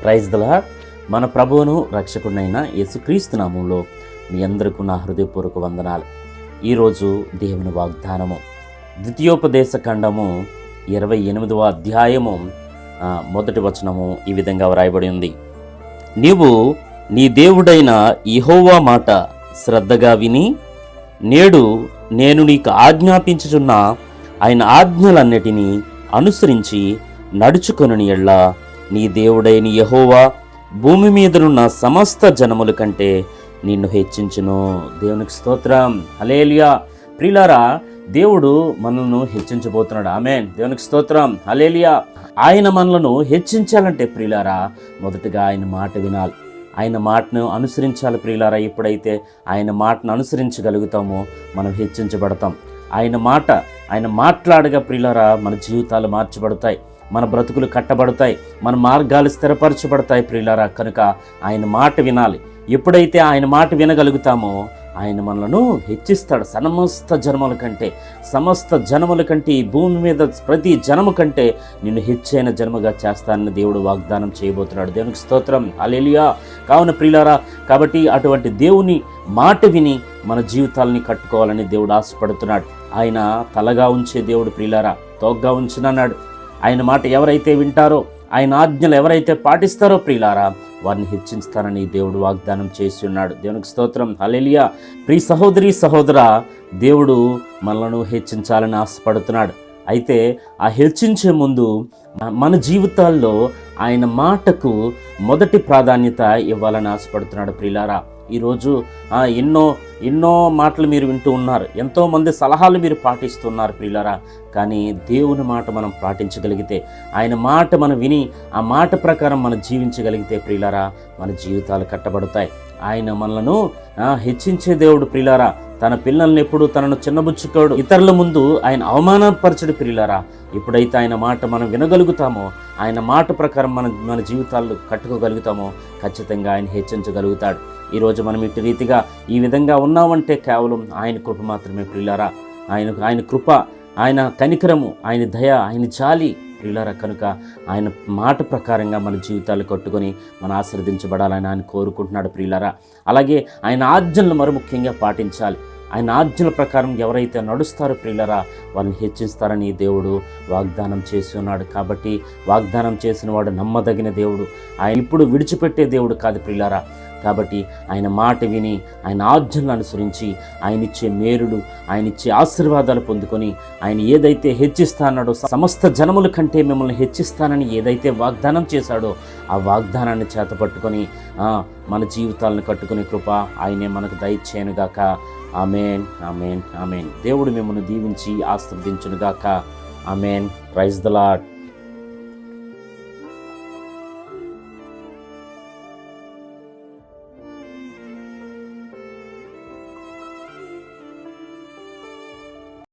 Praise the lord. మన ప్రభువును రక్షకుడైన యేసుక్రీస్తు నామములో మీ అందరికీ నా హృదయపూర్వక వందనాలు. ఈరోజు దేవుని వాగ్దానము ద్వితీయోపదేశ ఖండము 28వ అధ్యాయము మొదటి వచనము ఈ విధంగా వ్రాయబడి ఉంది. నీవు నీ దేవుడైన యెహోవా మాట శ్రద్ధగా విని నేడు నేను నీకు ఆజ్ఞాపించుచున్న ఆయన ఆజ్ఞలన్నిటినీ అనుసరించి నడుచుకొనుని ఎడ్ల నీ దేవుడైన యెహోవా భూమి మీదనున్న సమస్త జనముల కంటే నిన్ను హెచ్చించును. దేవునికి స్తోత్రం, హల్లెలూయా. ప్రియులారా, దేవుడు మనల్ని హెచ్చించబోతున్నాడు. ఆమేన్. దేవునికి స్తోత్రం, హల్లెలూయా. ఆయన మనలను హెచ్చించాలంటే ప్రియులారా, మొదటగా ఆయన మాట వినాలి, ఆయన మాటను అనుసరించాలి. ప్రియులారా, ఎప్పుడైతే ఆయన మాటను అనుసరించగలుగుతామో మనం హెచ్చించబడతాం. ఆయన మాట్లాడగా ప్రియులారా, మన జీవితాలు మార్చబడతాయి, మన బ్రతుకులు కట్టబడతాయి, మన మార్గాలు స్థిరపరచబడతాయి. ప్రియులారా, కనుక ఆయన మాట వినాలి. ఎప్పుడైతే ఆయన మాట వినగలుగుతామో ఆయన మనలను హెచ్చిస్తాడు. సమస్త జనముల కంటే ఈ భూమి మీద ప్రతి జనము కంటే నిన్ను హెచ్చైన జన్మగా చేస్తానని దేవుడు వాగ్దానం చేయబోతున్నాడు. దేవునికి స్తోత్రం, హల్లెలూయా. కావున ప్రియులారా, కాబట్టి అటువంటి దేవుని మాట విని మన జీవితాలని కట్టుకోవాలని దేవుడు ఆశపడుతున్నాడు. ఆయన తలగా ఉంచే దేవుడు ప్రియులారా, తోగ్గా ఉంచునన్నాడు. ఆయన మాట ఎవరైతే వింటారో, ఆయన ఆజ్ఞలు ఎవరైతే పాటిస్తారో ప్రియులారా, వారిని హెచ్చిస్తానని దేవుడు వాగ్దానం చేసి ఉన్నాడు. దేవునికి స్తోత్రం, హల్లెలూయా. ప్రియ సహోదరి సహోదరా, దేవుడు మనలను హెచ్చించాలని ఆశపడుతున్నాడు. అయితే ఆ హెచ్చించే ముందు మన జీవితాల్లో ఆయన మాటకు మొదటి ప్రాధాన్యత ఇవ్వాలని ఆశపడుతున్నాడు. ప్రియులారా, ఈరోజు ఎన్నో మాటలు మీరు వింటూ ఉన్నారు, ఎంతోమంది సలహాలు మీరు పాటిస్తున్నారు ప్రియులారా. కానీ దేవుని మాట మనం పాటించగలిగితే, ఆయన మాట మనం విని ఆ మాట ప్రకారం మనం జీవించగలిగితే ప్రియులారా, మన జీవితాలు కట్టబడతాయి. ఆయన మనలను హెచ్చించే దేవుడు ప్రియులారా. తన పిల్లల్ని ఎప్పుడు తనను చిన్నబుచ్చుకోడు, ఇతరుల ముందు ఆయన అవమానపరచడు ప్రియులారా. ఎప్పుడైతే ఆయన మాట మనం వినగలుగుతామో, ఆయన మాట ప్రకారం మన జీవితాలు కట్టుకోగలుగుతామో ఖచ్చితంగా ఆయన హెచ్చించగలుగుతాడు. ఈరోజు మనం ఇటు రీతిగా ఈ విధంగా ఉన్నామంటే కేవలం ఆయన కృప మాత్రమే ప్రియులారా. ఆయన కృప, ఆయన కనికరము, ఆయన దయ, ఆయన జాలి ప్రియులారా. కనుక ఆయన మాట ప్రకారంగా మన జీవితాలు కట్టుకొని మనం ఆశీర్వదించబడాలని ఆయన కోరుకుంటున్నాడు ప్రియులారా. అలాగే ఆయన ఆజ్ఞలను మరి ముఖ్యంగా పాటించాలి. ఆయన ఆజ్ఞల ప్రకారం ఎవరైతే నడుస్తారో ప్రియులారా, వారిని హెచ్చిస్తారని దేవుడు వాగ్దానం చేసి ఉన్నాడు. కాబట్టి వాగ్దానం చేసిన వాడు నమ్మదగిన దేవుడు. ఆయన ఇప్పుడు విడిచిపెట్టే దేవుడు కాదు ప్రియులారా. కాబట్టి ఆయన మాట విని ఆయన ఆజ్ఞలను అనుసరించి ఆయన ఇచ్చే మేలుడు, ఆయన ఇచ్చే ఆశీర్వాదాలు పొందుకొని ఆయన ఏదైతే హెచ్చిస్తానో, సమస్త జనముల కంటే మిమ్మల్ని హెచ్చిస్తానని ఏదైతే వాగ్దానం చేశాడో ఆ వాగ్దానాన్ని చేతపట్టుకొని మన జీవితాలను కట్టుకునే కృప ఆయనే మనకు దయచేయనుగాక. ఆమేన్, ఆమేన్, ఆమేన్. దేవుడు మిమ్మల్ని దీవించి ఆశీర్వదించునుగాక. ఆమేన్. Praise the lord.